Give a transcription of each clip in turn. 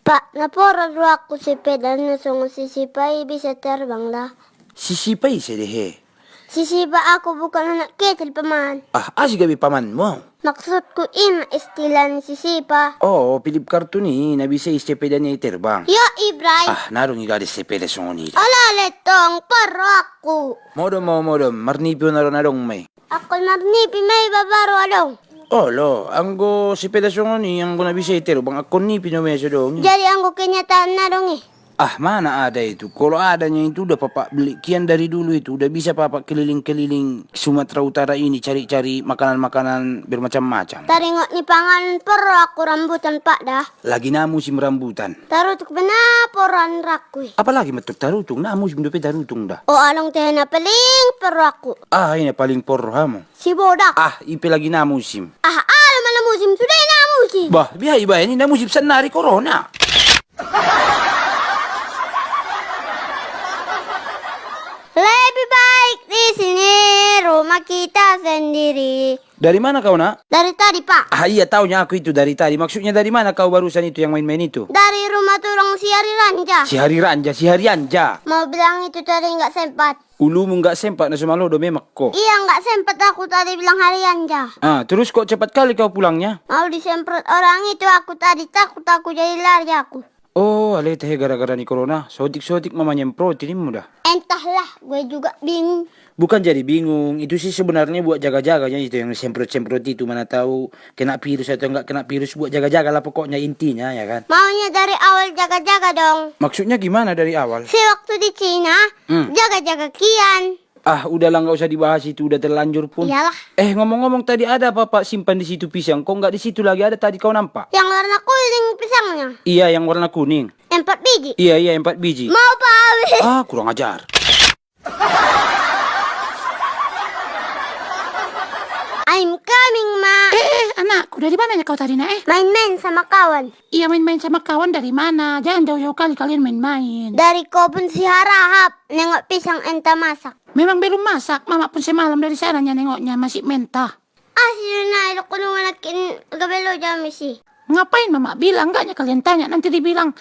Pak, napora dulu aku sepeda sungguh sisipai bisa terbang dah. Sisipay sedehe. Sisipa aku bukan anak kecil paman. Ah, asik gabi paman mo. Maksudku ima istilah ni sisipa. Oh, pilip kartu ni, na bisa sepeda ni terbang. Ya Ibray. Ah, narong iga sepeda songonida. Ala letong paro aku. Modom, marnipyo narong may. Ako marnipi may babaro along. Oh, lo, anggo sepeda songoni, anggo na bisa terbang, ako ni pinomeso dong. Jadi anggo kenyataan na dong eh. Ah, mana ada itu? Kalau adanya itu udah papa beli. Kian dari dulu itu udah bisa papa keliling-keliling Sumatera Utara ini cari-cari makanan-makanan bermacam-macam. Taringok ni pangan paro aku rambutan pak dah. Lagi na musim rambutan. Tarutuk benaporan rakui. Apalagi metuk tarutung, na musim dope tarutung dah. O along teh na paling paro aku. Ah, ini paling porhamo. Si bodak. Ah, ipe lagi na musim. Ah, alam na musim sudah na musim. Bah, biaya iba ini na musim senari corona. Lebih baik di sini rumah kita sendiri. Dari mana kau nak? Dari tadi pak. Ah, iya taunya aku itu dari tadi. Maksudnya dari mana kau barusan itu yang main-main itu? Dari rumah turang si Hari Ranja. Si Hari Anja. Mau bilang itu tadi nggak sempat. Ulumu nggak sempat na semalodo memak ko. Iya nggak sempat aku tadi bilang Hari Ranja. Ah, terus kok cepat kali kau pulangnya? Mau disemprot orang itu aku tadi takut aku jadi lari aku. Oh, ale teh gara-gara ni corona. Sotik-sotik mama nyemprot ini mudah. Entahlah, gue juga bingung. Bukan jadi bingung, itu sih sebenarnya buat jaga-jaganya itu yang semprot-semprot itu, mana tahu kena virus atau enggak kena virus, buat jaga-jaga lah pokoknya intinya ya kan. Maunya dari awal jaga-jaga dong. Maksudnya gimana dari awal? Si waktu di Cina, jaga-jaga kian. Ah, udahlah nggak usah dibahas itu, udah terlanjur pun. Iyalah. Ngomong-ngomong tadi ada apa Pak simpan di situ pisang? Kok nggak di situ lagi ada tadi kau nampak? Yang warna kuning pisangnya. Iya, yang warna kuning. 4 biji. Iya, 4 biji. Mau pak? Ah, kurang ajar. I'm coming, ma. Anakku, dari mananya kau tadi, nak? Main-main sama kawan. Iya, main-main sama kawan dari mana? Jangan jauh-jauh kali kalian main-main. Dari kebun si Harahap, nengok pisang enta masak. Memang belum masak, mama pun semalam dari sananya nengoknya masih mentah. Sino na, ilok ko nung malakin gabelo jami si. Ngapain mama bilang? Enggaknya kalian tanya, nanti dibilang,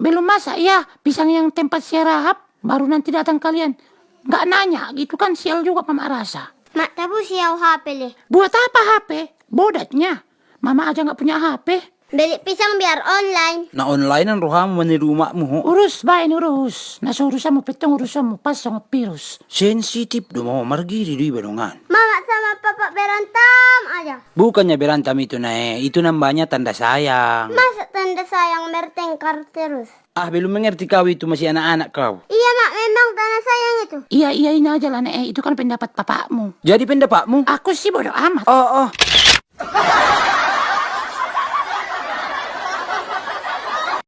belum masak ya, pisang yang tempat siarahap, baru nanti datang kalian. Nggak nanya, gitu kan sial juga mama rasa. Mak, tabu siyaw HP le. Buat apa HP? Bodatnya. Mama aja nggak punya HP. Beli pisang biar online. Nah onlinean rohamu mani rumahmu. Urus, bain urus. Nasa urusanmu, petong urusanmu, pas sama virus. Sensitif do mau margiri di badongan. Mama sama papa berantem aja. Bukannya berantem itu itu nambahnya tanda sayang. Masa tanda sayang bertengkar terus? Ah, belum mengerti kau itu masih anak-anak kau. Iya mak, memang tanda sayang itu. Iya ini aja lah, itu kan pendapat papakmu. Jadi pendapatmu? Aku sih bodoh amat. Oh.